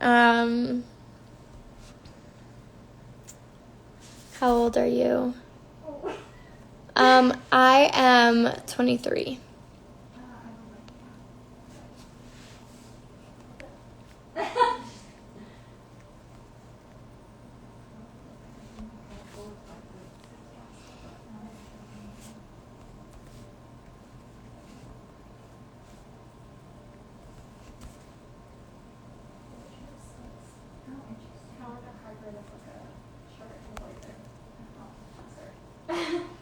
How old are you? I am 23.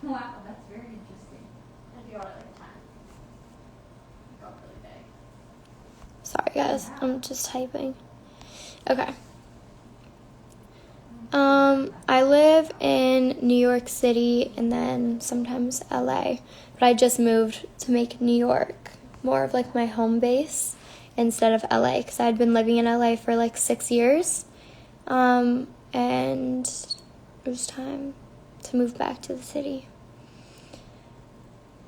Wow, that's very interesting. If you got it like a 10. It got really big. Sorry, guys. I'm just typing. Okay. I live in New York City and then sometimes LA. But I just moved to make New York more of like my home base instead of LA because I'd been living in LA for like 6 years. And it was time to move back to the city.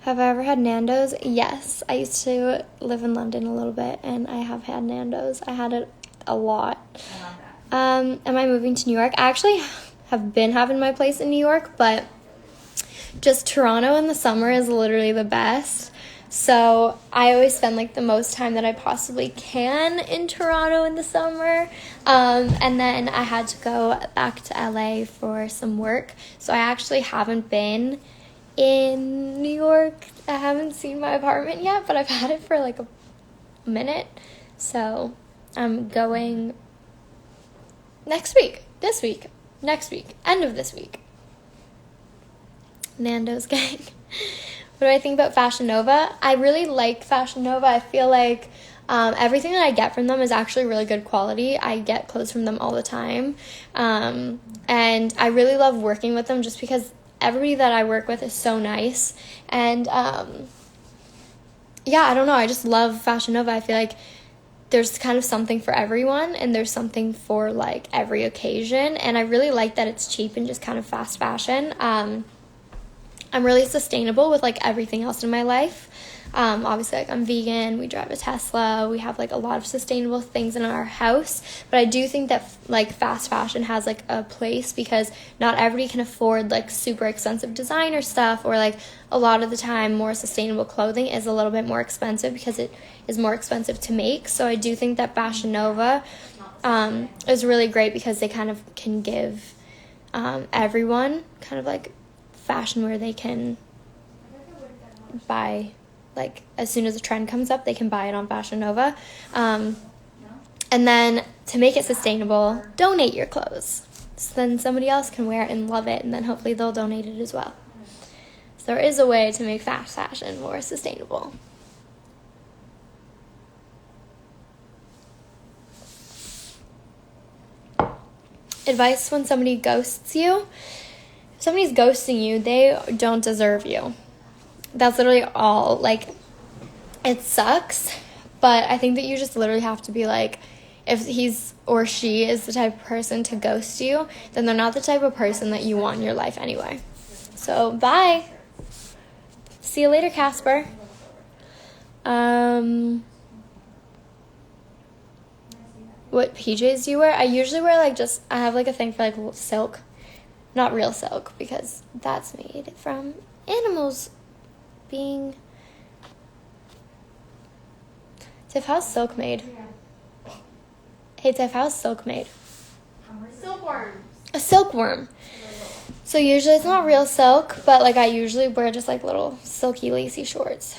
Have I ever had Nando's? Yes. I used to live in London a little bit, and I have had Nando's. I had it a lot. I love that. Am I moving to New York? I actually have been having my place in New York, but just Toronto in the summer is literally the best. So I always spend like the most time that I possibly can in Toronto in the summer. And then I had to go back to LA for some work. So I actually haven't been in New York. I haven't seen my apartment yet, but I've had it for like a minute. So I'm going next week, this week, next week, end of this week. Nando's gang. What do I think about Fashion Nova? I really like Fashion Nova. I feel like everything that I get from them is actually really good quality. I get clothes from them all the time. And I really love working with them just because everybody that I work with is so nice. And yeah, I don't know. I just love Fashion Nova. I feel like there's kind of something for everyone and there's something for like every occasion. And I really like that it's cheap and just kind of fast fashion. I'm really sustainable with like everything else in my life. Obviously, like I'm vegan, we drive a Tesla, we have like a lot of sustainable things in our house, but I do think that like fast fashion has like a place because not everybody can afford like super expensive designer stuff, or like a lot of the time more sustainable clothing is a little bit more expensive because it is more expensive to make. So I do think that Fashion Nova is really great because they kind of can give everyone kind of like fashion where they can buy, like as soon as a trend comes up they can buy it on Fashion Nova, and then to make it sustainable, donate your clothes so then somebody else can wear it and love it, and then hopefully they'll donate it as well. So there is a way to make fast fashion more sustainable. Advice when somebody ghosts you. If somebody's ghosting you, they don't deserve you. That's literally all. Like, it sucks, but I think that you just literally have to be like, if he's or she is the type of person to ghost you, then they're not the type of person that you want in your life anyway. So, bye. See you later, Casper. What PJs do you wear? I usually wear like just, I have like a thing for like silk. Not real silk, because that's made from animals being... Tiff, how's silk made? Hey, Tiff, how's silk made? Silkworms. A silkworm. So usually it's not real silk, but like I usually wear just like little silky lacy shorts.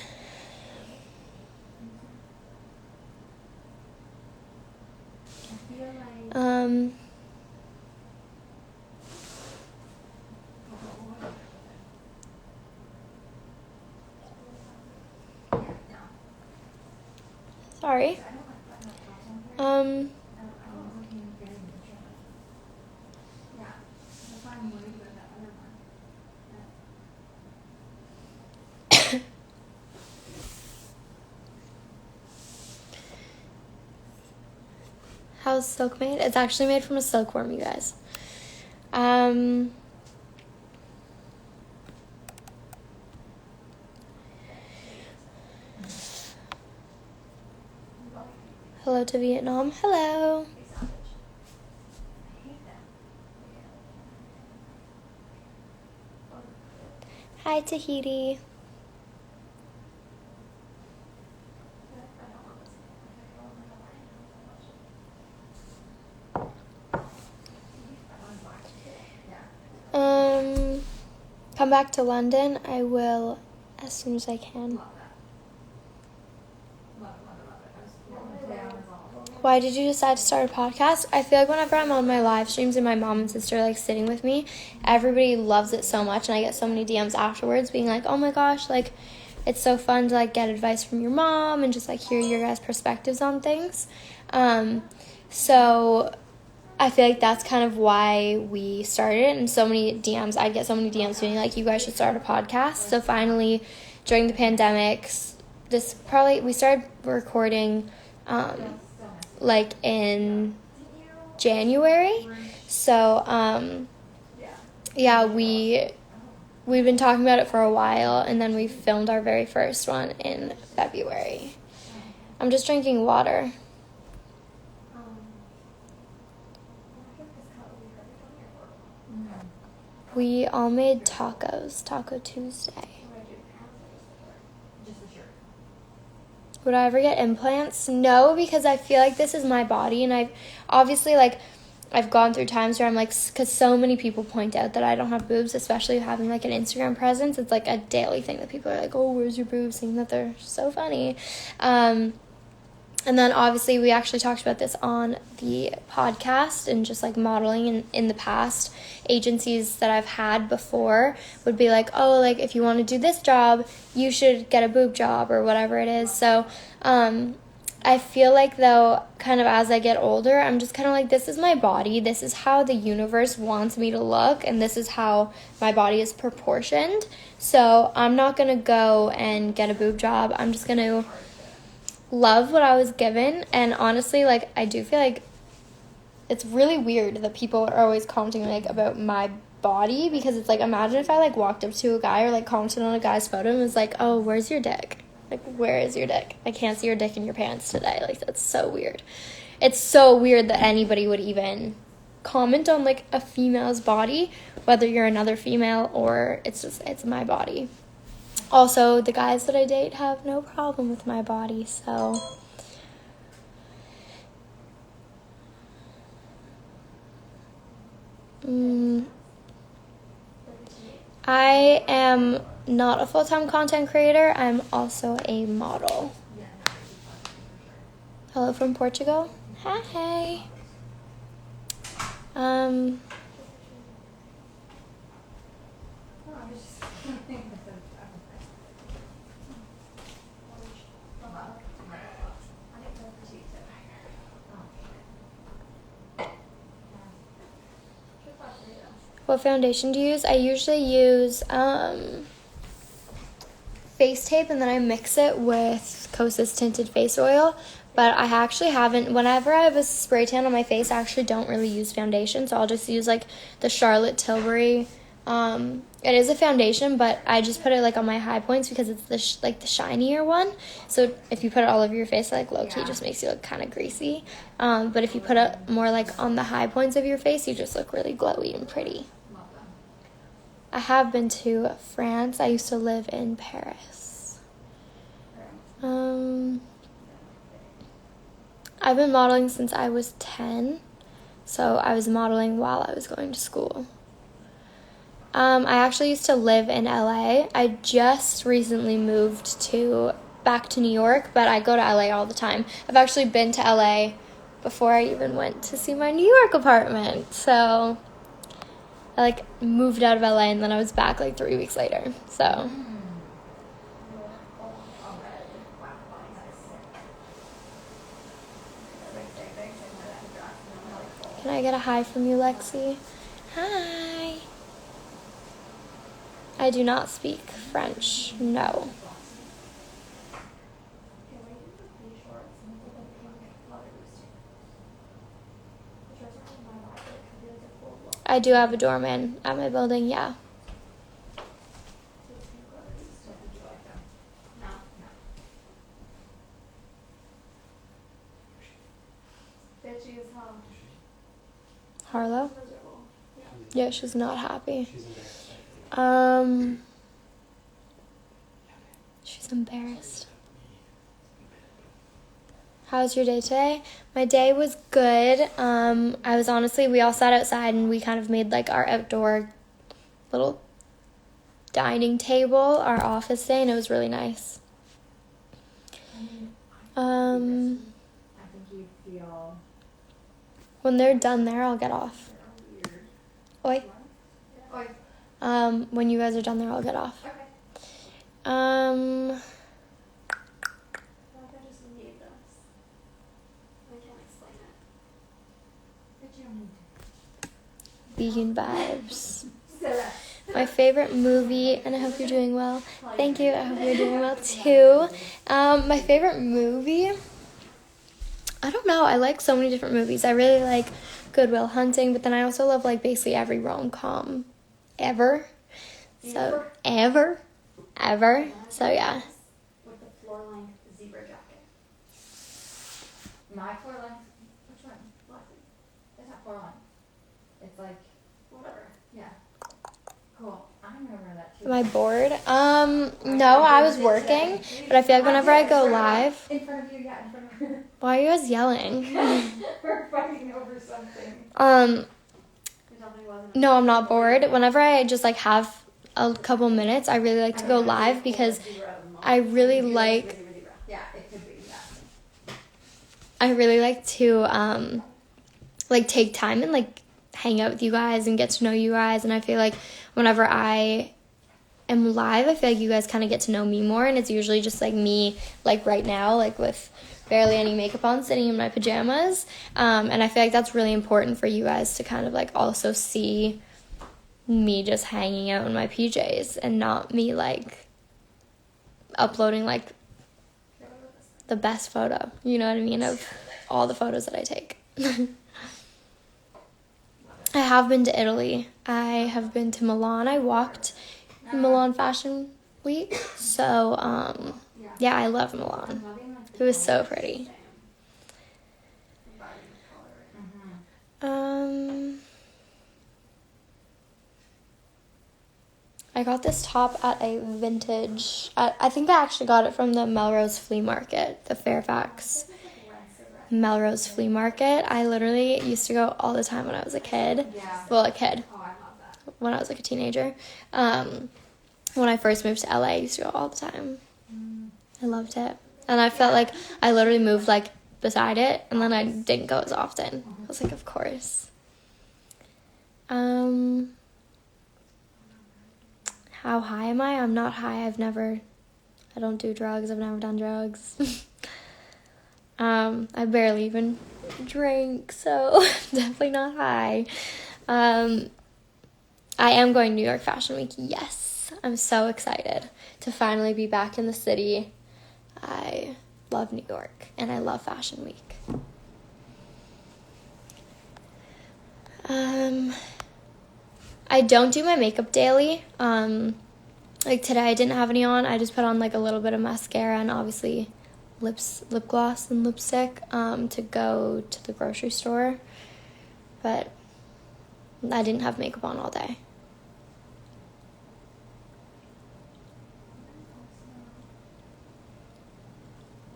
Sorry. How's silk made? It's actually made from a silkworm, you guys. Hello to Vietnam. Hello. Hi, Tahiti. Come back to London. I will as soon as I can. Why did you decide to start a podcast? I feel like whenever I'm on my live streams and my mom and sister like sitting with me, everybody loves it so much, and I get so many DMs afterwards being like, oh my gosh, like it's so fun to like get advice from your mom and just like hear your guys' perspectives on things. So I feel like that's kind of why we started, and so many DMs, I'd get so many DMs being like, you guys should start a podcast. So finally, during the pandemic, we started recording like in January. So yeah, we've been talking about it for a while, and then we filmed our very first one in February. I'm just drinking water. We all made tacos, Taco Tuesday. Would I ever get implants? No, because I feel like this is my body, and I've obviously, like, I've gone through times where I'm like, because so many people point out that I don't have boobs, especially having like an Instagram presence. It's like a daily thing that people are like, oh, where's your boobs? Saying that they're so funny. And then obviously we actually talked about this on the podcast, and just like modeling in the past, agencies that I've had before would be like, oh, like if you want to do this job, you should get a boob job or whatever it is. So I feel like though, kind of as I get older, I'm just kind of like, this is my body. This is how the universe wants me to look, and this is how my body is proportioned. So I'm not going to go and get a boob job. I'm just going to love what I was given. And honestly, like, I do feel like it's really weird that people are always commenting like about my body, because it's like, imagine if I like walked up to a guy or like commented on a guy's photo and was like, oh, where's your dick? Like, where is your dick? I can't see your dick in your pants today. Like, that's so weird. It's so weird that anybody would even comment on like a female's body, whether you're another female or it's my body. Also, the guys that I date have no problem with my body, so I am not a full-time content creator. I'm also a model. Hello from Portugal. Hi. What foundation do you use? I usually use face tape, and then I mix it with Kosas Tinted Face Oil. But I actually haven't, whenever I have a spray tan on my face, I actually don't really use foundation. So I'll just use like the Charlotte Tilbury. It is a foundation, but I just put it like on my high points because it's the shinier one. So if you put it all over your face, like low key, just makes you look kind of greasy. But if you put it more like on the high points of your face, you just look really glowy and pretty. I have been to France. I used to live in Paris. I've been modeling since I was 10. So I was modeling while I was going to school. I actually used to live in LA. I just recently moved back to New York, but I go to LA all the time. I've actually been to LA before I even went to see my New York apartment. So I like moved out of LA, and then I was back like 3 weeks later. So can I get a hi from you, Lexi? Hi. I do not speak French. No. I do have a doorman at my building, yeah. Harlow? Yeah, she's not happy. Embarrassed. How's your day today? My day was good. I was honestly, we all sat outside and we kind of made like our outdoor little dining table, our office day, and it was really nice. I think you feel When they're done there, I'll get off. weird. Oi. Oi. When you guys are done there, I'll get off. Okay. Um, I just need this. I can't explain it. But you don't need vegan vibes. to. My favorite movie, and I hope you're doing well. Thank you. I hope you're doing well too. My favorite movie, I don't know. I like so many different movies. I really like Good Will Hunting, but then I also love like basically every rom-com ever. So ever. So yeah. With the floor length zebra jacket. My floor length. Which one? Lexi. It's not floor length. It's like whatever. Yeah. Cool. I'm gonna wear that too. Am I bored? No, I was working, but I feel like whenever I go live. In front of you, yeah, in front of her. Why are you guys yelling? We're fighting over something. No, I'm not bored. Whenever I just like have a couple minutes, I really like to go live because I really like. Yeah, it could be. Yeah. I really like to like take time and like hang out with you guys and get to know you guys, and I feel like whenever I am live, I feel like you guys kind of get to know me more, and it's usually just like me like right now, like with barely any makeup on, sitting in my pajamas, and I feel like that's really important for you guys to kind of like also see me just hanging out in my PJs and not me like uploading like the best photo, you know what I mean, of all the photos that I take. I have been to Italy. I have been to Milan. I walked Milan Fashion Week. So, yeah, I love Milan. It was so pretty. I got this top at a vintage, I think I actually got it from the Melrose Flea Market, the Fairfax Melrose Flea Market. I literally used to go all the time when I was a kid. Well, a kid. When I was like a teenager. When I first moved to LA, I used to go all the time. I loved it. And I felt like I literally moved like beside it, and then I didn't go as often. I was like, of course. How high am I? I'm not high. I don't do drugs. I've never done drugs. I barely even drink, so definitely not high. I am going to New York Fashion Week. Yes, I'm so excited to finally be back in the city. I love New York, and I love Fashion Week. I don't do my makeup daily. Like today I didn't have any on. I just put on like a little bit of mascara and obviously lip gloss and lipstick to go to the grocery store. But I didn't have makeup on all day.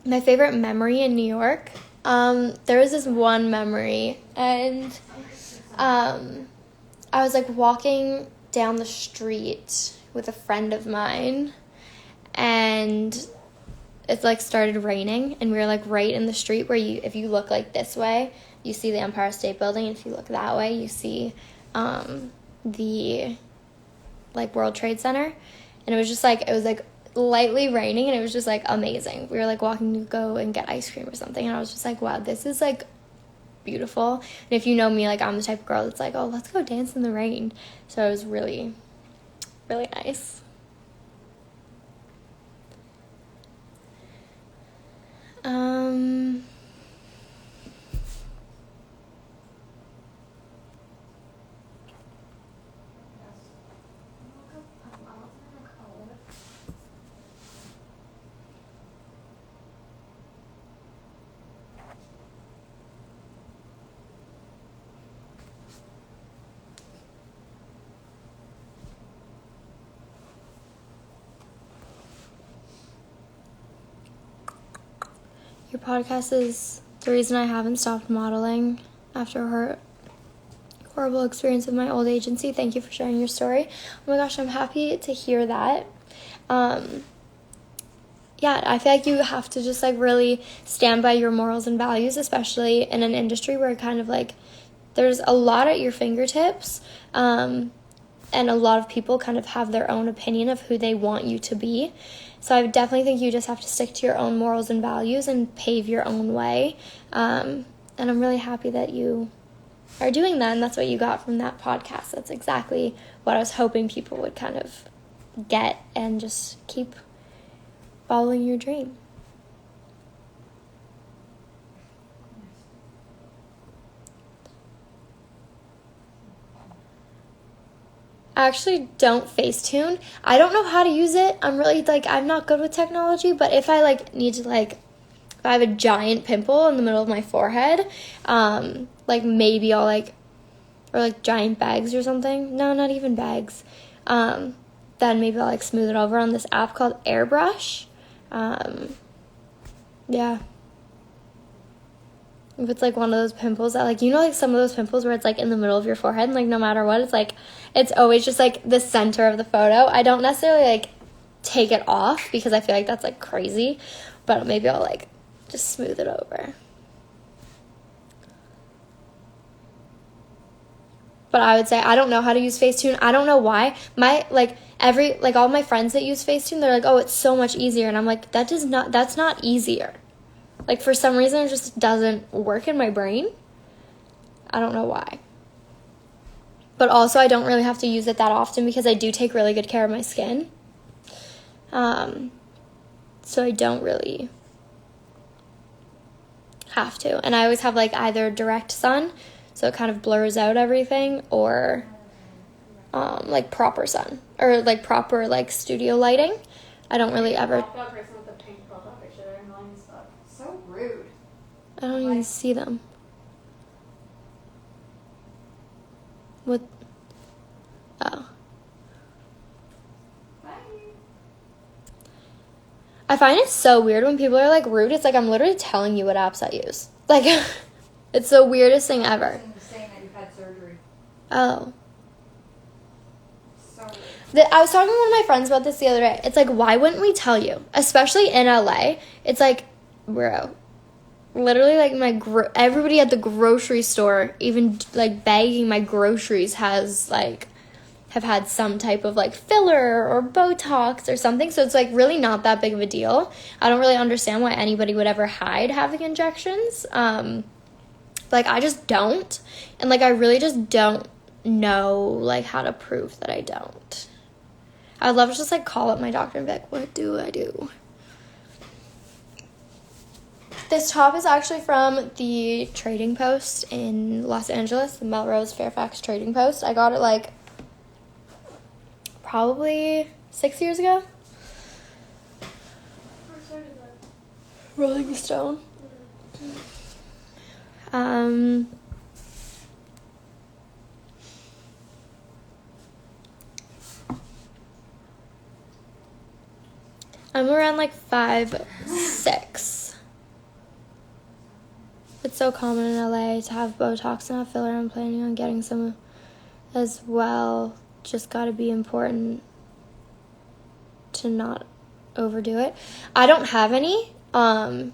My favorite memory in New York, there was this one memory, and I was like walking down the street with a friend of mine, and it like started raining, and we were like right in the street where if you look like this way, you see the Empire State Building, and if you look that way, you see the like World Trade Center. And it was like lightly raining, and it was just like amazing. We were like walking to go and get ice cream or something, and I was just like, wow, this is like beautiful. And if you know me, like I'm the type of girl that's like, oh, let's go dance in the rain. So it was really, really nice. your podcast is the reason I haven't stopped modeling after her horrible experience with my old agency. Thank you for sharing your story. Oh my gosh, I'm happy to hear that. Yeah, I feel like you have to just like really stand by your morals and values, especially in an industry where kind of like there's a lot at your fingertips, and a lot of people kind of have their own opinion of who they want you to be. So I definitely think you just have to stick to your own morals and values and pave your own way. And I'm really happy that you are doing that, and that's what you got from that podcast. That's exactly what I was hoping people would kind of get and just keep following your dream. I actually don't Facetune. I don't know how to use it. I'm really like, I'm not good with technology, but if I like need to like, if I have a giant pimple in the middle of my forehead, like maybe I'll like, or like giant bags or something. No, not even bags. Then maybe I'll like smooth it over on this app called Airbrush. Yeah. If it's like one of those pimples that like, you know, like some of those pimples where it's like in the middle of your forehead and like no matter what, it's like, it's always just like the center of the photo. I don't necessarily like take it off because I feel like that's like crazy, but maybe I'll like just smooth it over. But I would say I don't know how to use Facetune. I don't know why. My like all my friends that use Facetune, they're like, oh, it's so much easier, and I'm like, that's not easier. Like for some reason it just doesn't work in my brain. I don't know why. But also I don't really have to use it that often because I do take really good care of my skin. So I don't really have to. And I always have like either direct sun, so it kind of blurs out everything, or like proper sun, or like proper like studio lighting. I don't really ever. So rude. I don't even see them. What? Oh. Bye. I find it so weird when people are like rude. It's like I'm literally telling you what apps I use. Like, it's the weirdest thing ever. Saying that you've had surgery. Oh. So rude. I was talking to one of my friends about this the other day. It's like, why wouldn't we tell you? Especially in LA. It's like, bro, literally like everybody at the grocery store, even like bagging my groceries, have had some type of like filler or Botox or something. So it's like really not that big of a deal. I don't really understand why anybody would ever hide having injections. Like I just don't. And like I really just don't know like how to prove that I don't. I would love to just like call up my doctor and be like, what do I do? This top is actually from the Trading Post in Los Angeles, the Melrose Fairfax Trading Post. I got it like probably 6 years ago. Rolling Stone. I'm around like 5'6". It's so common in LA to have Botox and have filler. I'm planning on getting some as well. Just gotta be important to not overdo it. I don't have any, but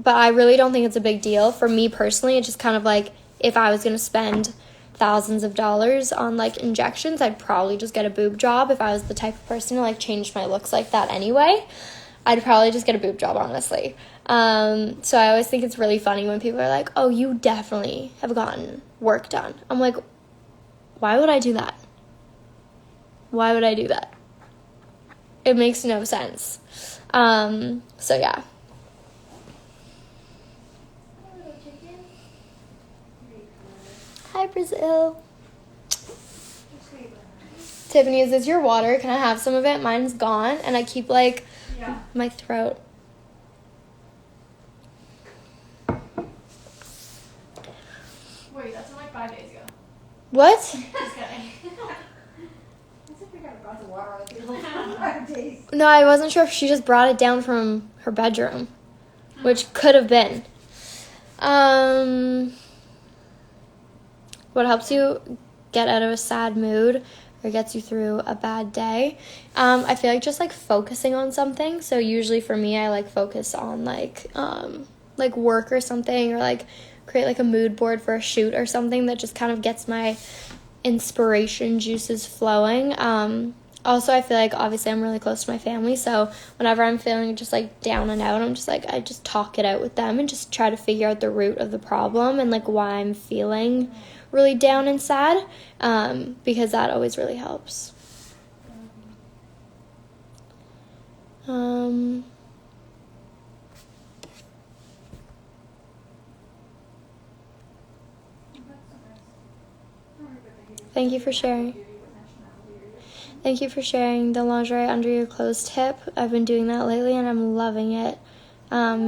I really don't think it's a big deal. For me personally, it's just kind of like if I was gonna spend thousands of dollars on like injections, I'd probably just get a boob job. If I was the type of person to like change my looks like that anyway, I'd probably just get a boob job, honestly. So I always think it's really funny when people are like, oh, you definitely have gotten work done. I'm like, why would I do that? Why would I do that? It makes no sense. So yeah. Hi, Brazil. Tiffany, is this your water? Can I have some of it? Mine's gone, and I keep like my throat. Wait, that's from like 5 days ago. What? Just kidding. As if we got a glass of water on the table for 5 days. No, I wasn't sure if she just brought it down from her bedroom. which could have been. What helps you get out of a sad mood or gets you through a bad day? I feel like just like focusing on something. So usually for me, I like focus on like work or something, or like create like a mood board for a shoot or something that just kind of gets my inspiration juices flowing. Also, I feel like obviously I'm really close to my family, so whenever I'm feeling just like down and out, I'm just like, I just talk it out with them and just try to figure out the root of the problem and like why I'm feeling really down and sad, because that always really helps. Thank you for sharing. Thank you for sharing the lingerie under your closed hip. I've been doing that lately and I'm loving it. I'm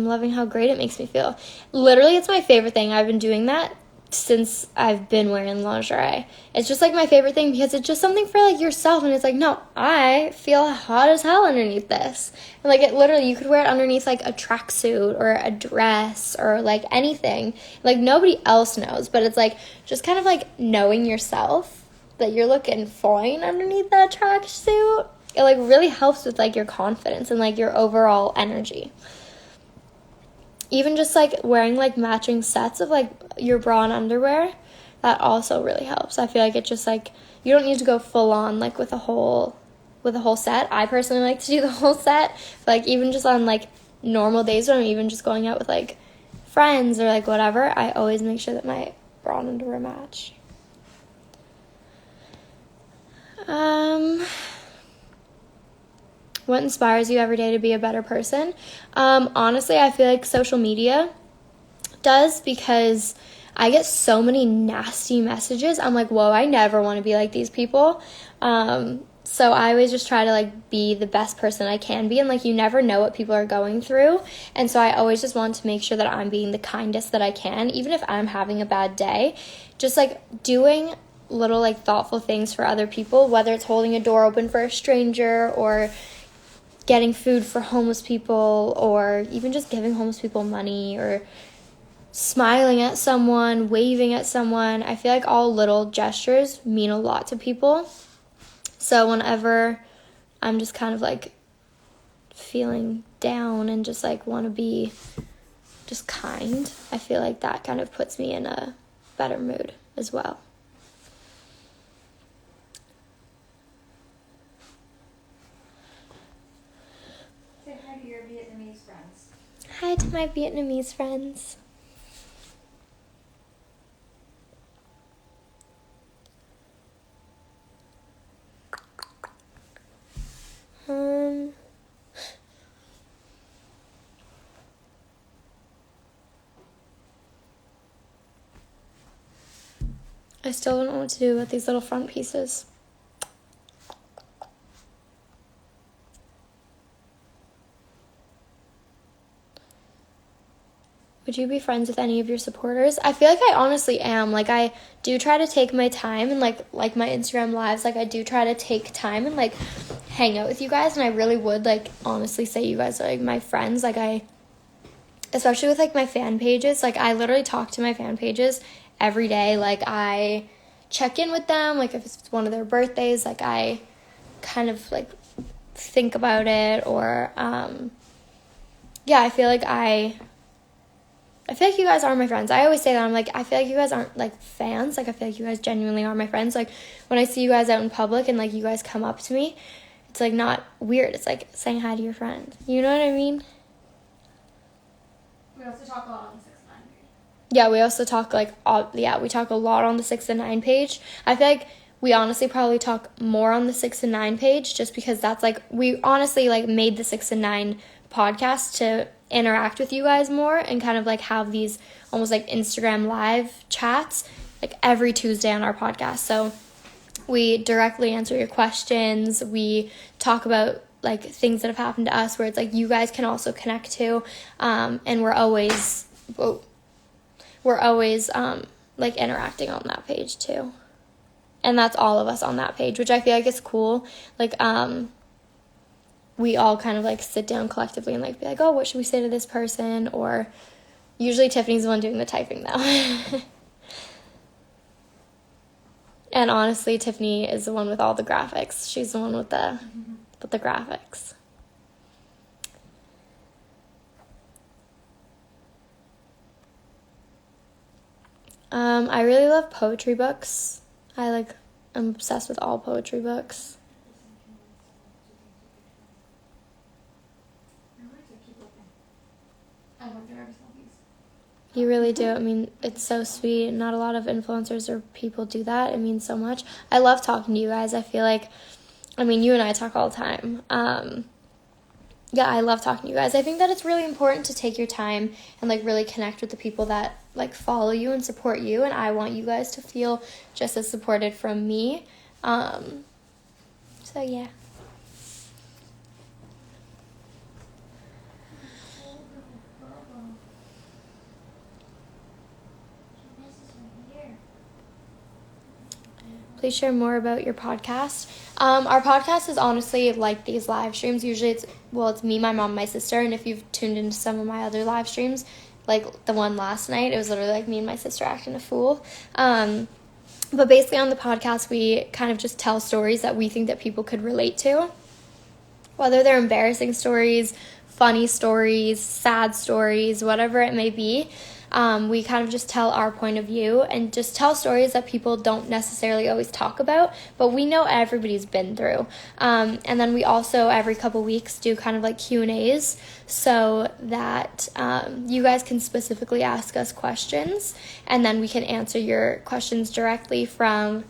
loving how great it makes me feel. Literally, it's my favorite thing. I've been doing that since I've been wearing lingerie. It's just like my favorite thing because it's just something for like yourself, and it's like, no, I feel hot as hell underneath this. And like, it literally, you could wear it underneath like a tracksuit or a dress or like anything. Like nobody else knows, but it's like just kind of like knowing yourself that you're looking fine underneath that tracksuit. It like really helps with like your confidence and like your overall energy. Even just like wearing like matching sets of like your bra and underwear, that also really helps. I feel like it just like, you don't need to go full on like with a whole set. I personally like to do the whole set, but like even just on like normal days when I'm even just going out with like friends or like whatever, I always make sure that my bra and underwear match. What inspires you every day to be a better person? Honestly, I feel like social media does, because I get so many nasty messages. I'm like, whoa, I never want to be like these people. So I always just try to like be the best person I can be, and like you never know what people are going through, and so I always just want to make sure that I'm being the kindest that I can, even if I'm having a bad day. Just like doing little like thoughtful things for other people, whether it's holding a door open for a stranger or getting food for homeless people, or even just giving homeless people money, or smiling at someone, waving at someone. I feel like all little gestures mean a lot to people. So whenever I'm just kind of like feeling down and just like want to be just kind, I feel like that kind of puts me in a better mood as well. Say hi to your Vietnamese friends. Hi to my Vietnamese friends. I still don't know what to do with these little front pieces. Would you be friends with any of your supporters? I feel like I honestly am. Like, I do try to take my time, and like my Instagram lives, like I do try to take time and like hang out with you guys, and I really would like honestly say you guys are like my friends. Like, especially with like my fan pages, like I literally talk to my fan pages every day. Like, I check in with them, like if it's one of their birthdays, like I kind of like think about it, or yeah, I feel like you guys are my friends. I always say that. I'm like, I feel like you guys aren't like fans. Like, I feel like you guys genuinely are my friends. Like, when I see you guys out in public and like you guys come up to me, it's like not weird. It's like saying hi to your friend. You know what I mean? We also talk a lot on the 6 and 9 page. Yeah, we also talk we talk a lot on the 6 and 9 page. I feel like we honestly probably talk more on the 6 and 9 page, just because that's like, we honestly like made the 6 and 9 podcast to interact with you guys more and kind of like have these almost like Instagram live chats like every Tuesday on our podcast. So we directly answer your questions. We talk about like things that have happened to us where it's like you guys can also connect to, and we're always like interacting on that page too. And that's all of us on that page, which I feel like is cool. Like we all kind of like sit down collectively and like be like, oh, what should we say to this person? Or usually Tiffany's the one doing the typing though. And honestly, Tiffany is the one with all the graphics. She's the one with the graphics. I really love poetry books. I'm obsessed with all poetry books. I went through every single piece. You really do. I mean, it's so sweet. Not a lot of influencers or people do that. It means so much. I love talking to you guys. I feel like, you and I talk all the time. Yeah, I love talking to you guys. I think that it's really important to take your time and like really connect with the people that like follow you and support you. And I want you guys to feel just as supported from me. So yeah. Please share more about your podcast. Our podcast is honestly like these live streams. Usually it's me, my mom, my sister, and if you've tuned into some of my other live streams, like the one last night, it was literally like me and my sister acting a fool. But basically on the podcast, we kind of just tell stories that we think that people could relate to, whether they're embarrassing stories, funny stories, sad stories, whatever it may be. We kind of just tell our point of view and just tell stories that people don't necessarily always talk about, but we know everybody's been through. And then we also, every couple weeks, do kind of like Q&As so that you guys can specifically ask us questions, and then we can answer your questions directly, from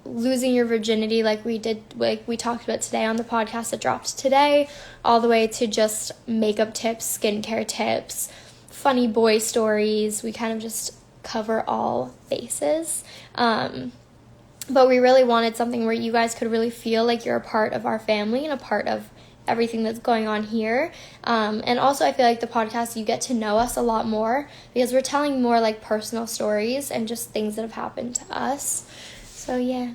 losing your virginity like we talked about today on the podcast that dropped today, all the way to just makeup tips, skincare tips, funny boy stories. We kind of just cover all bases. But we really wanted something where you guys could really feel like you're a part of our family and a part of everything that's going on here. And also I feel like the podcast, you get to know us a lot more because we're telling more like personal stories and just things that have happened to us. So yeah,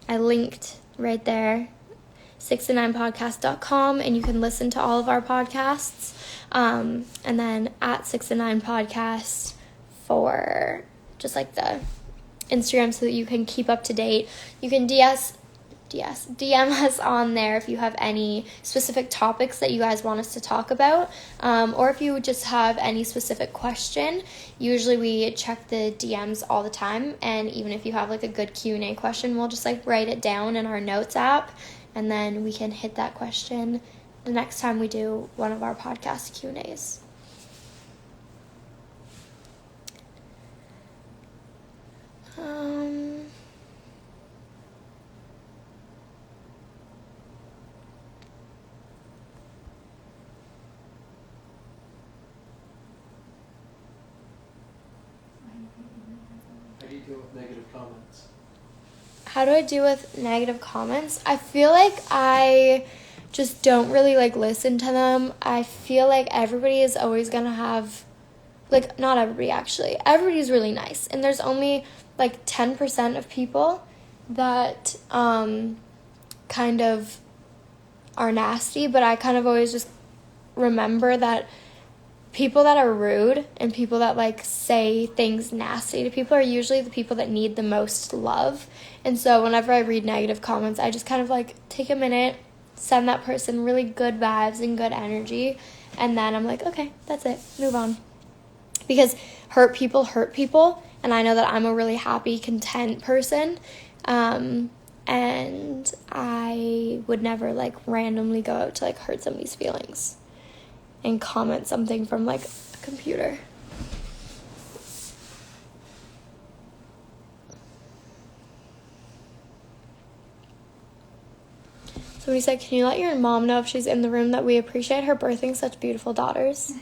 I linked right there, 6to9podcast.com, and you can listen to all of our podcasts. And then at 6to9 podcast for just like the Instagram so that you can keep up to date. You can DM us on there if you have any specific topics that you guys want us to talk about, or if you just have any specific question. Usually we check the DMs all the time, and even if you have like a good Q&A question, we'll just like write it down in our notes app, and then we can hit that question the next time we do one of our podcast Q&As. How do you deal with negative comments? How do I deal with negative comments? I feel like I just don't really like listen to them. I feel like everybody is always gonna have, like, not everybody actually. Everybody's really nice, and there's only like 10% of people that kind of are nasty, but I kind of always just remember that people that are rude and people that like say things nasty to people are usually the people that need the most love. And so whenever I read negative comments, I just kind of like take a minute, send that person really good vibes and good energy, and then I'm like, okay, that's it, move on. Because hurt people, and I know that I'm a really happy, content person, and I would never like randomly go out to like hurt somebody's feelings and comment something from like a computer. Somebody said, can you let your mom know if she's in the room that we appreciate her birthing such beautiful daughters?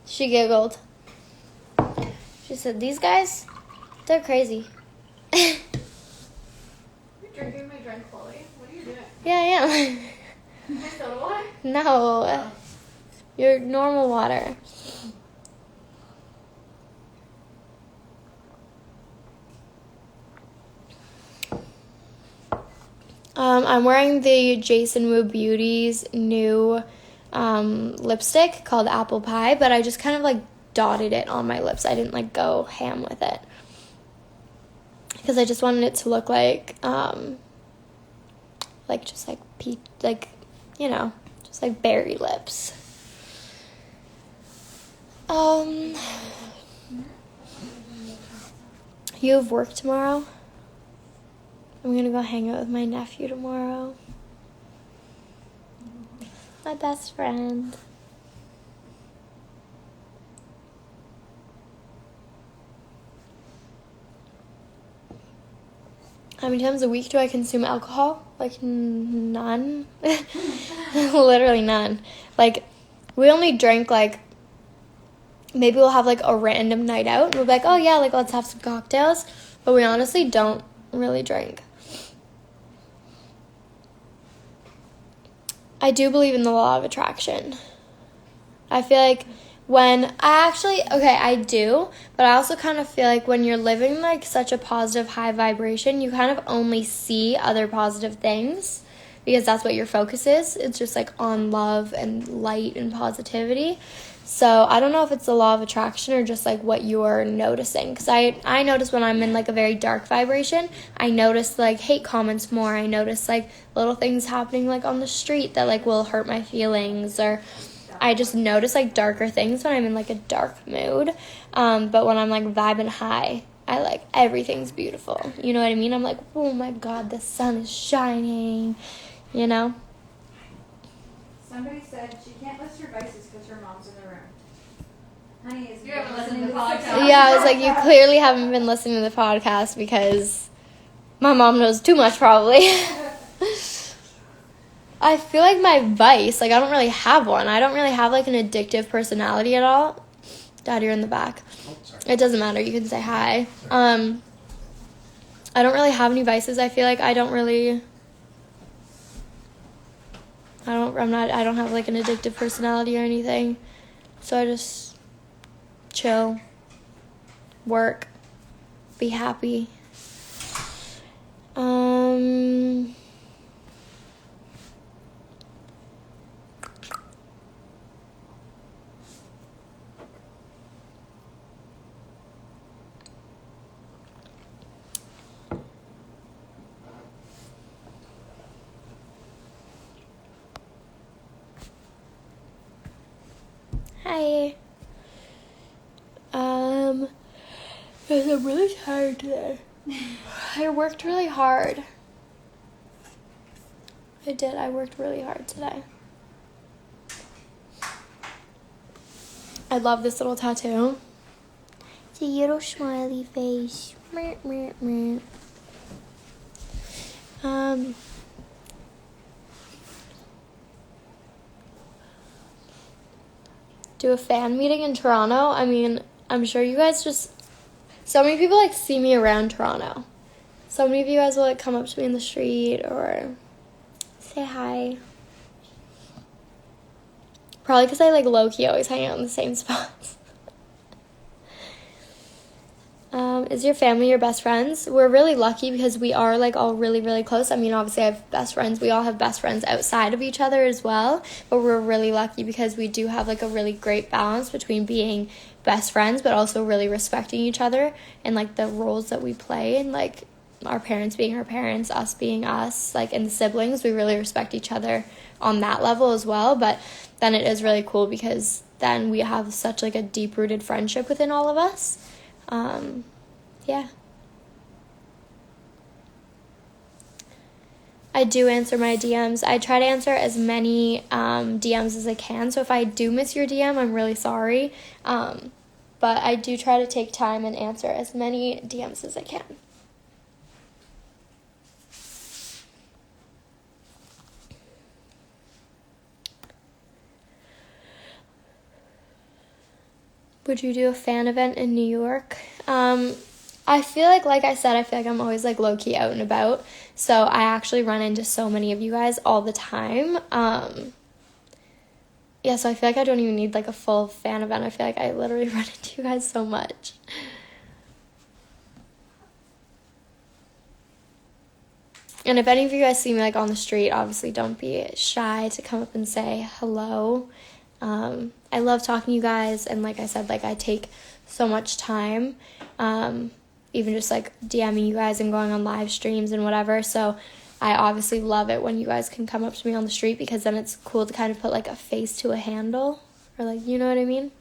She giggled. She said, these guys, they're crazy. You're drinking my drink, Chloe. What are you doing? Yeah, I am. My soda water? No. Your normal water. I'm wearing the Jason Wu Beauty's new lipstick called Apple Pie, but I just kind of like dotted it on my lips. I didn't like go ham with it because I just wanted it to look like just like peach, like, you know, just like berry lips. You have work tomorrow? I'm gonna go hang out with my nephew tomorrow. My best friend. How many times a week do I consume alcohol? Like, none. Literally none. Like, we only drink, like, maybe we'll have, like, a random night out. And we'll be like, oh, yeah, like, let's have some cocktails. But we honestly don't really drink. I do believe in the law of attraction. I feel like I do, but I also kind of feel like when you're living like such a positive high vibration, you kind of only see other positive things because that's what your focus is. It's just like on love and light and positivity. So I don't know if it's the law of attraction or just like what you're noticing. Because I notice when I'm in like a very dark vibration, I notice like hate comments more. I notice like little things happening like on the street that like will hurt my feelings, or I just notice like darker things when I'm in like a dark mood. But when I'm like vibing high, I like everything's beautiful. You know what I mean? I'm like, oh my God, the sun is shining, you know? Somebody said she can't list her vices because her mom's in the room. Honey, is You haven't listened to the podcast. Yeah, I was like, you clearly haven't been listening to the podcast because my mom knows too much probably. I feel like my vice, like I don't really have one. I don't really have like an addictive personality at all. Dad, you're in the back. Oh, sorry. It doesn't matter. You can say hi. I don't really have any vices. I feel like I don't have like an addictive personality or anything. So I just chill, work, be happy. Hi. Guys, I'm really tired today. I worked really hard. I did. I worked really hard today. I love this little tattoo. It's a little smiley face. Meh, meh, meh. Do a fan meeting in Toronto. I mean, I'm sure you guys so many people like see me around Toronto. So many of you guys will like come up to me in the street or say hi. Probably because I like low-key always hang out in the same spots. Is your family your best friends? We're really lucky because we are like all really, really close. I mean, obviously I have best friends. We all have best friends outside of each other as well. But we're really lucky because we do have like a really great balance between being best friends but also really respecting each other and like the roles that we play, and like our parents being our parents, us being us, like, and the siblings. We really respect each other on that level as well. But then it is really cool because then we have such like a deep-rooted friendship within all of us. Yeah. I do answer my DMs. I try to answer as many DMs as I can. So if I do miss your DM, I'm really sorry. But I do try to take time and answer as many DMs as I can. Would you do a fan event in New York? I feel like I said, I feel like I'm always like low-key out and about. So I actually run into so many of you guys all the time. Yeah, so I feel like I don't even need like a full fan event. I feel like I literally run into you guys so much. And if any of you guys see me like on the street, obviously don't be shy to come up and say hello. I love talking to you guys, and like I said, like I take so much time, even just like DMing you guys and going on live streams and whatever. So I obviously love it when you guys can come up to me on the street, because then it's cool to kind of put like a face to a handle, or like, you know what I mean?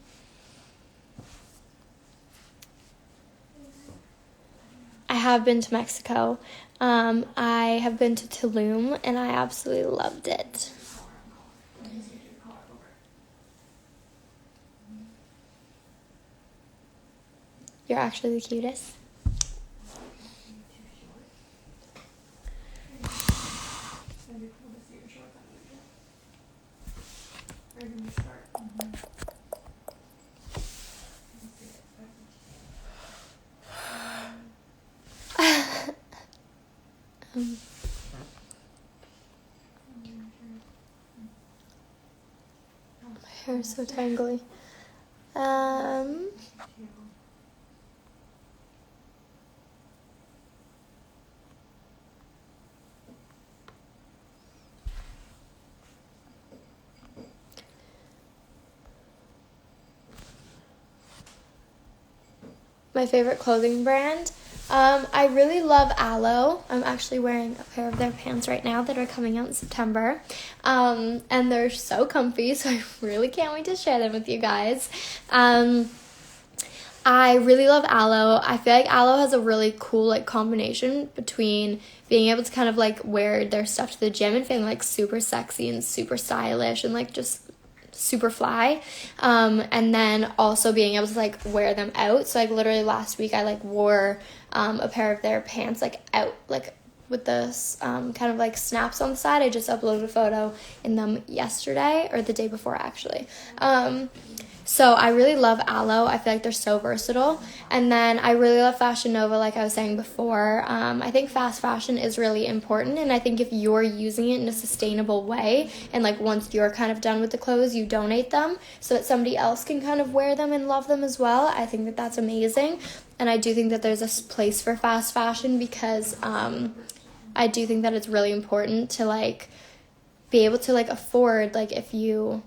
I have been to Mexico. I have been to Tulum, and I absolutely loved it. You're actually the cutest. My hair is so tangly. My favorite clothing brand. I really love Aloe. I'm actually wearing a pair of their pants right now that are coming out in September. And they're so comfy, so I really can't wait to share them with you guys. I really love Aloe. I feel like Aloe has a really cool like combination between being able to kind of like wear their stuff to the gym and feeling like super sexy and super stylish and like just super fly, and then also being able to like wear them out. So like literally last week I like wore a pair of their pants like out, like with the kind of like snaps on the side. I just uploaded a photo in them yesterday, or the day before actually. So I really love Aloe. I feel like they're so versatile. And then I really love Fashion Nova, like I was saying before. I think fast fashion is really important, and I think if you're using it in a sustainable way, and like once you're kind of done with the clothes, you donate them so that somebody else can kind of wear them and love them as well. I think that that's amazing. And I do think that there's a place for fast fashion, because I do think that it's really important to like be able to like afford, like if you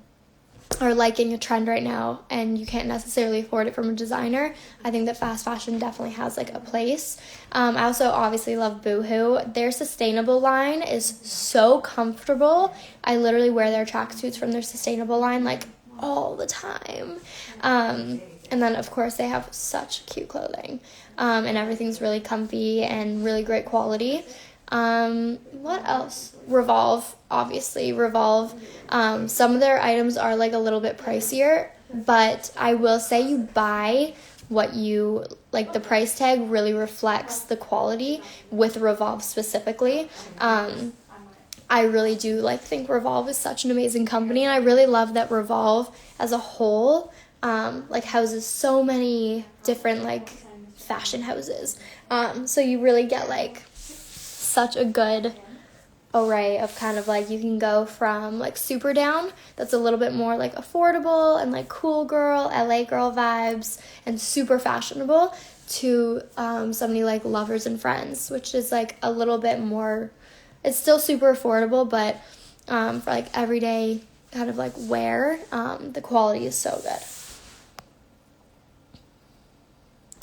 are liking a trend right now and you can't necessarily afford it from a designer, I think that fast fashion definitely has like a place. I also obviously love Boohoo. Their sustainable line is so comfortable. I literally wear their tracksuits from their sustainable line like all the time. And then of course they have such cute clothing, and everything's really comfy and really great quality. What else? Revolve, obviously. Revolve. Some of their items are like a little bit pricier, but I will say you buy what you like. The price tag really reflects the quality with Revolve specifically. I really do like think Revolve is such an amazing company, and I really love that Revolve as a whole like houses so many different like fashion houses. So you really get like such a good array of kind of like, you can go from like super down, that's a little bit more like affordable and like cool girl, LA girl vibes, and super fashionable, to somebody like Lovers and Friends, which is like a little bit more, it's still super affordable, but for like everyday kind of like wear, the quality is so good.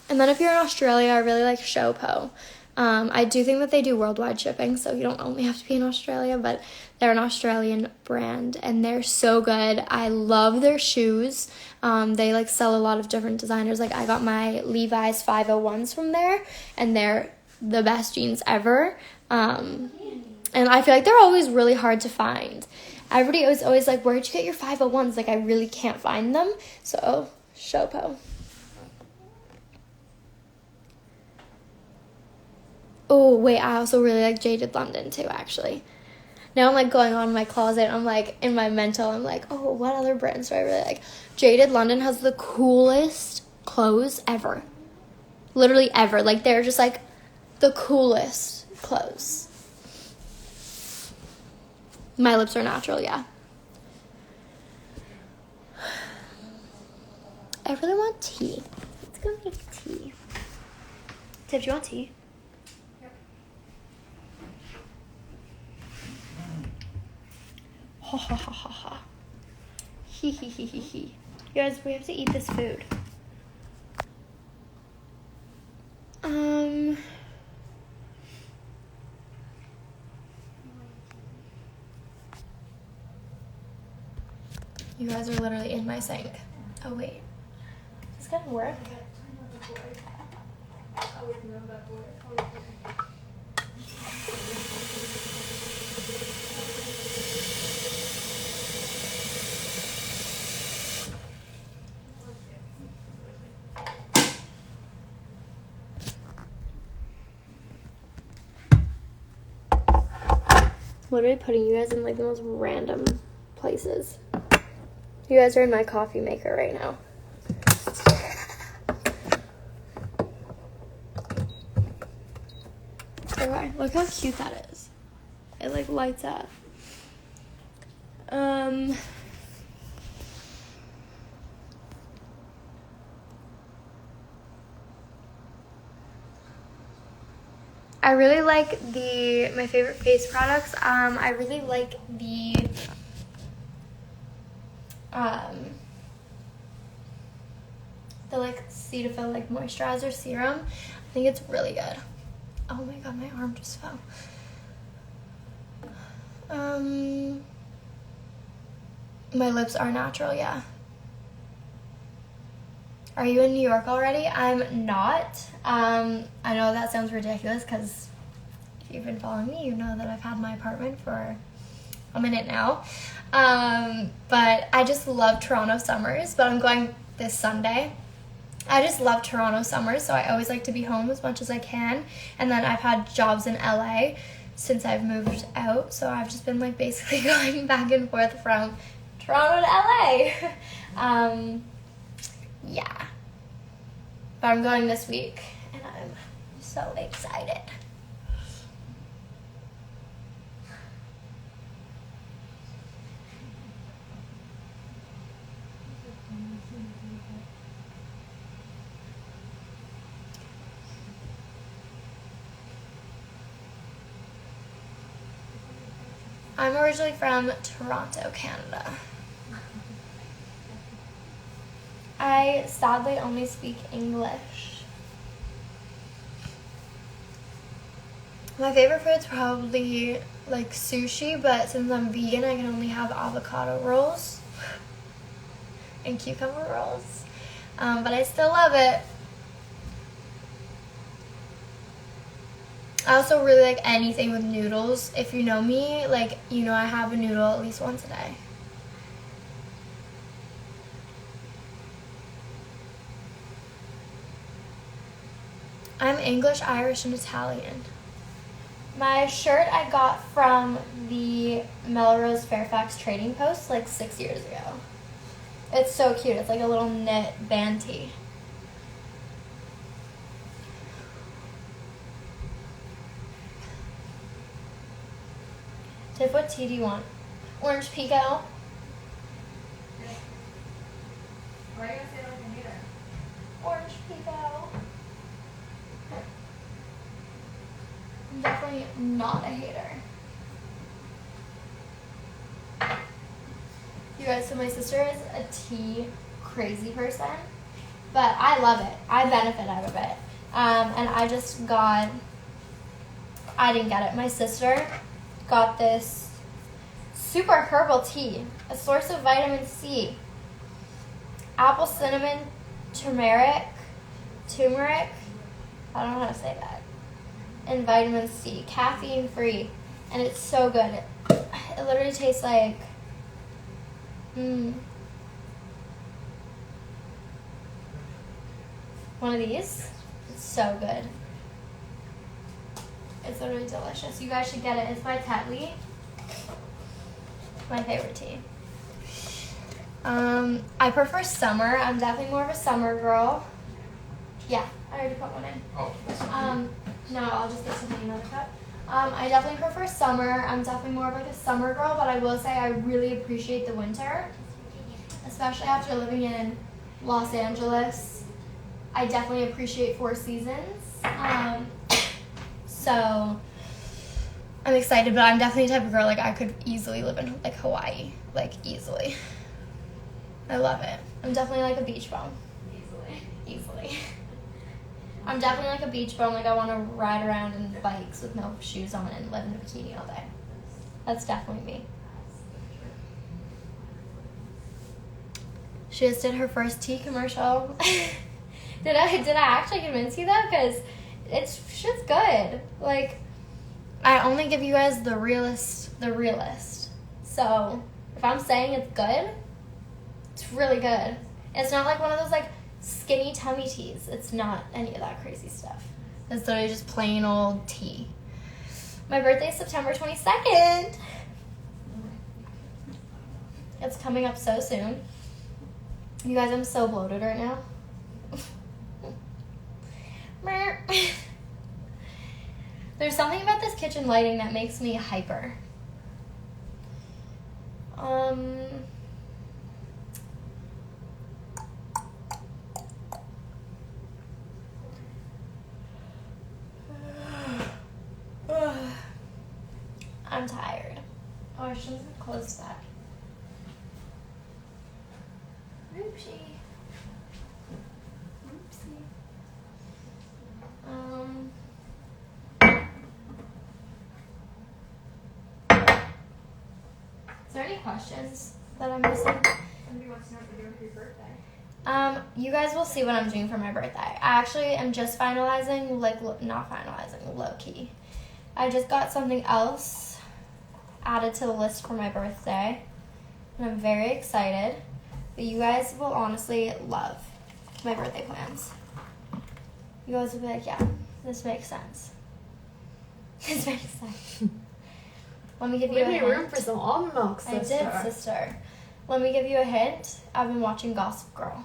And then if you're in Australia, I really like Showpo. I do think that they do worldwide shipping, so you don't only have to be in Australia, but they're an Australian brand, and they're so good. I love their shoes. They like sell a lot of different designers. Like I got my Levi's 501s from there, and they're the best jeans ever. And I feel like they're always really hard to find. Everybody is always like, where'd you get your 501s? Like I really can't find them. So Showpo. Oh, wait, I also really like Jaded London, too, actually. Now I'm, like, going on in my closet. I'm, like, in my mental, I'm like, oh, what other brands do I really like? Jaded London has the coolest clothes ever. Literally ever. Like, they're just, like, the coolest clothes. My lips are natural, yeah. I really want tea. Let's go make tea. Tiff, do you want tea? ha ha ha ha. Hee hee hee hee hee. You guys, we have to eat this food. You guys are literally in my sink. Oh wait. Is this gonna work? Literally putting you guys in like the most random places. You guys are in my coffee maker right now. Okay, look how cute that is. It like lights up. I really like my favorite face products. I really like the like Cetaphil like moisturizer serum. I think it's really good. Oh my god, my arm just fell. My lips are natural, yeah. Are you in New York already? I'm not. I know that sounds ridiculous because if you've been following me, you know that I've had my apartment for a minute now. But I just love Toronto summers, but I'm going this Sunday. I just love Toronto summers, so I always like to be home as much as I can. And then I've had jobs in LA since I've moved out, so I've just been like basically going back and forth from Toronto to LA. Yeah. But I'm going this week, and I'm so excited. I'm originally from Toronto, Canada. I sadly only speak English. My favorite food's probably like sushi, but since I'm vegan, I can only have avocado rolls and cucumber rolls. But I still love it. I also really like anything with noodles. If you know me, like, you know I have a noodle at least once a day. I'm English, Irish, and Italian. My shirt I got from the Melrose Fairfax Trading Post like 6 years ago. It's so cute. It's like a little knit band tee. Tiff, what tea do you want? Orange Pico? Why are you gonna say like a hater? Orange Pico. I'm definitely not a hater. You guys, so my sister is a tea crazy person, but I love it. I benefit out of it. And I just got, I didn't get it. My sister got this super herbal tea, a source of vitamin C, apple cinnamon, turmeric, I don't know how to say that, and vitamin C, caffeine free, and it's so good. It literally tastes like one of these. It's so good. It's literally delicious. You guys should get it. It's by Tetley. My favorite tea. I prefer summer. I'm definitely more of a summer girl. Yeah, I already put one in. Oh, No, I'll just get something another cup. I definitely prefer summer. I'm definitely more of like a summer girl, but I will say I really appreciate the winter, especially after living in Los Angeles. I definitely appreciate 4 seasons. So I'm excited, but I'm definitely the type of girl, like, I could easily live in, like, Hawaii. Like, easily. I love it. I'm definitely, like, a beach bum. Easily. I'm definitely, like, a beach bum. Like, I want to ride around in bikes with no shoes on and live in a bikini all day. That's definitely me. She just did her first tea commercial. Did I actually convince you, though? Because shit's good. Like, I only give you guys the realist. So, if I'm saying it's good, it's really good. It's not like one of those, like, skinny tummy teas. It's not any of that crazy stuff. It's literally just plain old tea. My birthday is September 22nd. It's coming up so soon. You guys, I'm so bloated right now. There's something about this kitchen lighting that makes me hyper. I'm tired. Oh, I shouldn't have closed that. Oopsie. Is there any questions that I'm missing? Somebody wants to know what you're doing for your birthday. You guys will see what I'm doing for my birthday. I actually am just finalizing, like, not finalizing, low-key. I just got something else added to the list for my birthday, and I'm very excited. But you guys will honestly love my birthday plans. You guys will be like, yeah, this makes sense. This makes sense. Let me give you a hint. We made room for some almond milk, sister. I did, sister. Let me give you a hint. I've been watching Gossip Girl.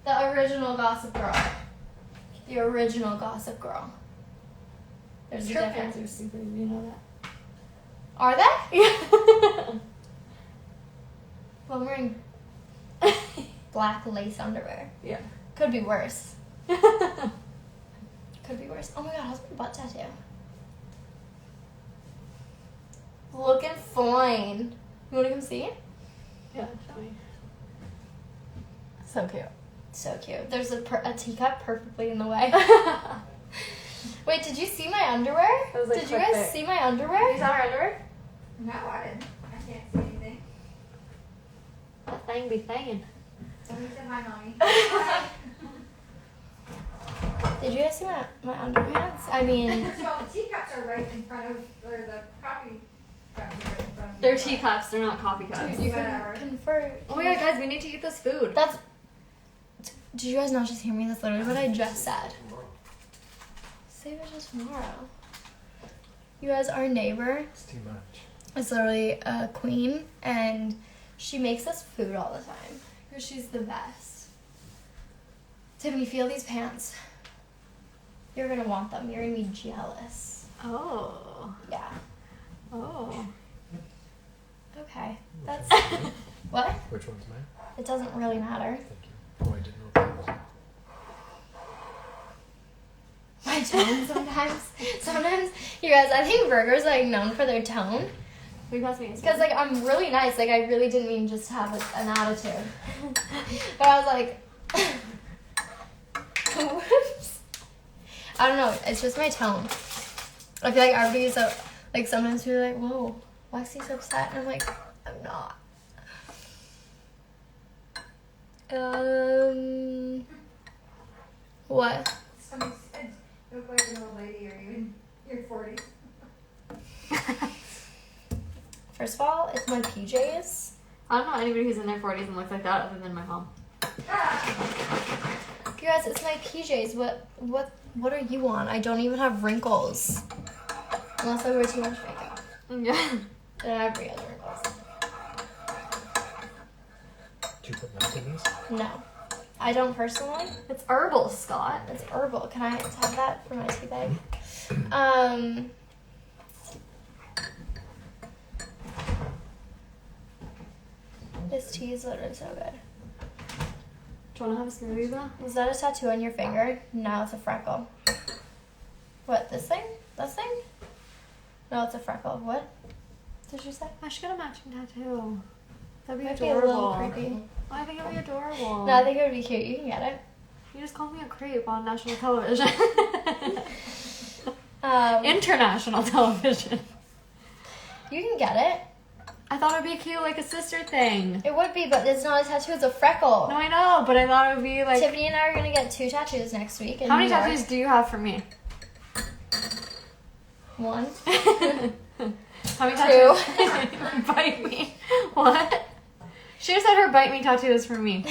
The original Gossip Girl. The original Gossip Girl. There's a Your difference. pants are stupid, you know that. Are they? Yeah. Well, I'm wearing black lace underwear. Yeah. Could be worse. Could be worse. Oh my god, how's my butt tattoo? Looking fine. You wanna come see? Yeah, show me. So cute. So cute. There's a teacup perfectly in the way. Wait, did you see my underwear? It was, like, Did you guys clickbait. see my underwear? You saw her underwear? No, I didn't. I can't see anything. That thing be thangin'. Somebody said hi, Mommy. Hi. Did you guys see my underpants? I mean, First of all, the teacups are right in front of, or the coffee cups are right in front of They're the- teacups, they're not coffee cups. you Whatever. can convert. Oh my god, guys, we need to eat this food. That's. Did you guys not just hear me? That's literally what I just said. Save it till tomorrow. You guys, our neighbor It's too much. is literally a queen, and she makes us food all the time because she's the best. Tiffany, feel these pants. You're gonna want them. You're gonna be jealous. Oh. Yeah. Oh. Okay. That's what? Which one's mine? It doesn't really matter. Thank you. Oh, I didn't know that was. My tone sometimes. You guys, I think burgers like known for their tone. We pass me a Because, like, I'm really nice. Like, I really didn't mean just to have an attitude. But I was like, whoops. I don't know. It's just my tone. I feel like everybody's so, like, sometimes people are like, whoa, Lexi's upset. And I'm like, I'm not. What? Somebody said, you look like an old lady, or you in your 40s. First of all, it's my PJs. I don't know anybody who's in their 40s and looks like that other than my mom. Ah! You guys, it's my PJs. What are you on? I don't even have wrinkles. Unless I wear too much makeup. Yeah. And every other wrinkles. Do you put milk in these? No. I don't personally. It's herbal, Scott. It's herbal. Can I have that for my tea bag? This tea is literally so good. Do you want to have a smoothie, though? Was that a tattoo on your finger? No, it's a freckle. What, this thing? This thing? No, it's a freckle. What did you say? I should get a matching tattoo. That'd be Might be a adorable. little creepy. I think it'd be adorable. No, I think it would be cute. You can get it. You just called me a creep on national television. International television. You can get it. I thought it'd be cute, like a sister thing. It would be, but it's not a tattoo. It's a freckle. No, I know, but I thought it would be like. Tiffany and I are gonna get 2 tattoos next week. In How many New York. tattoos do you have for me? 1. How many tattoos? Bite me. What? She just said her bite me tattoo is for me.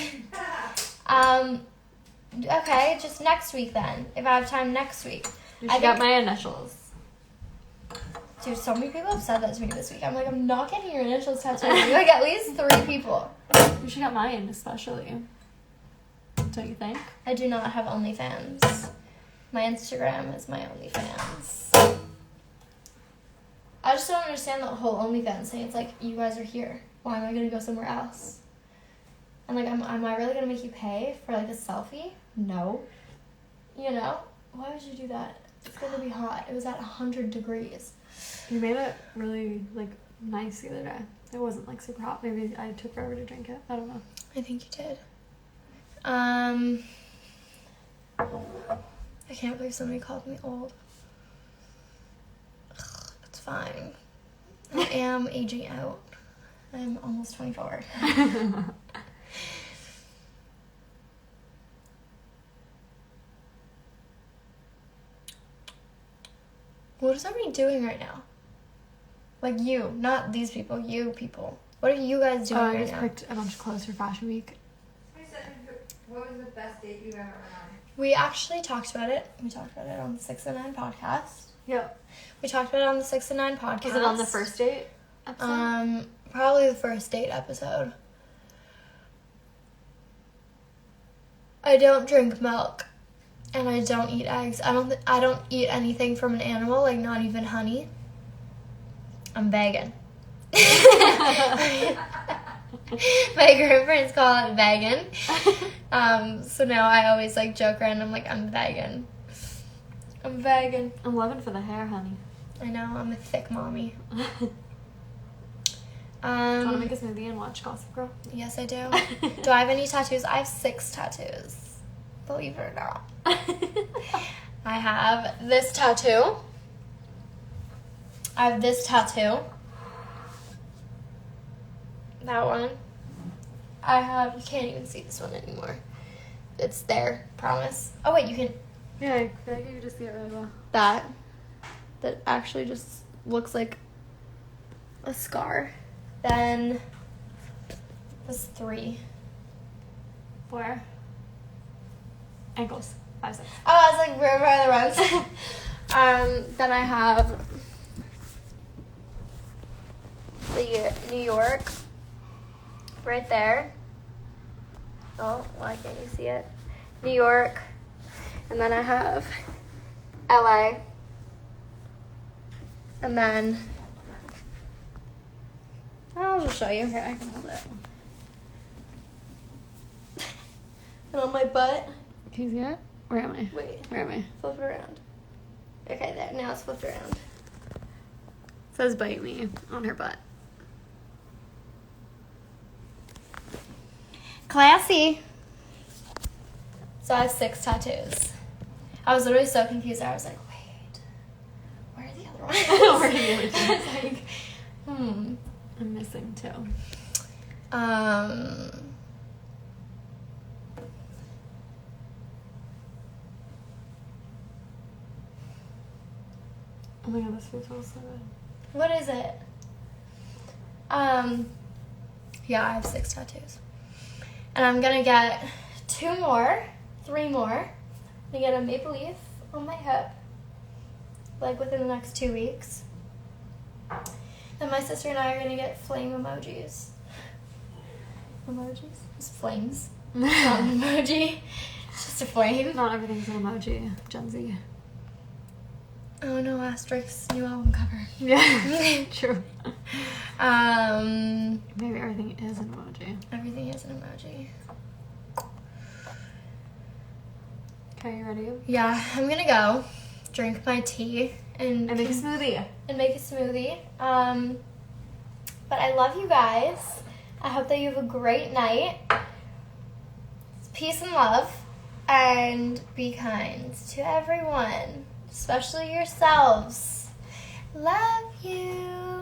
Okay, just next week then. If I have time next week. You I should get think- my initials. Dude, so many people have said that to me this week. I'm like, I'm not getting your initials tattooed. Like, at least 3 people. You should get mine, especially. Don't you think? I do not have OnlyFans. My Instagram is my OnlyFans. I just don't understand the whole OnlyFans thing. It's like, you guys are here. Why am I going to go somewhere else? And like, am I really going to make you pay for like a selfie? No. You know? Why would you do that? It's going to be hot. It was at 100 degrees. You made it really, like, nice the other day. It wasn't, like, super hot. Maybe I took forever to drink it. I don't know. I think you did. I can't believe somebody called me old. Ugh, it's fine. I am aging out. I'm almost 24. What is everybody doing right now? Like you, not these people, you people. What are you guys doing I right just now? picked a bunch of clothes for Fashion Week. What was the best date you ever went on? We actually talked about it. We talked about it on the 6 and 9 podcast. Yep. We talked about it on the 6 and 9 podcast. Was it on the first date episode? Probably the first date episode. I don't drink milk, and I don't eat eggs. I don't eat anything from an animal, like not even honey. I'm vegan. My girlfriends call it vegan. So now I always like joke around. I'm like, I'm vegan. I'm vegan. I'm loving for the hair, honey. I know, I'm a thick mommy. Do you want to make a smoothie and watch Gossip Girl? Yes, I do. Do I have any tattoos? I have 6 tattoos. Believe it or not. I have this tattoo. I have this tattoo. That one. I have, you can't even see this one anymore. It's there, promise. Oh wait, you can, Yeah, I feel like you just see it really well. that actually just looks like a scar. Then, this 3. Where? Ankles. 5, 6. Oh, I was like, where are the runs? Then I have the New York right there. Oh, why can't you see it? New York. And then I have LA. And then I'll just show you. Here, I can hold it. And on my butt. Can you see it? Where am I? Wait. Where am I? Flip it around. Okay, there. Now it's flipped around. It says bite me on her butt. Classy. So I have 6 tattoos. I was literally so confused. I was like, wait, where are the other ones? Where are the other two? I was like, I'm missing 2. Oh my god, this food smells so good. What is it? Yeah, I have 6 tattoos. And I'm gonna get 3 more. I'm gonna get a maple leaf on my hip, like within the next 2 weeks. And my sister and I are gonna get flame emojis. Emojis? Just flames. Not an emoji. It's just a flame. Not everything's an emoji, Gen Z. Oh no, Asterix, new album cover. Yeah, true. Maybe everything is an emoji. Everything is an emoji. Okay, you ready? Yeah, I'm gonna go. drink my tea and make a smoothie. And make a smoothie. But I love you guys. I hope that you have a great night. Peace and love. And be kind to everyone, especially yourselves. Love you.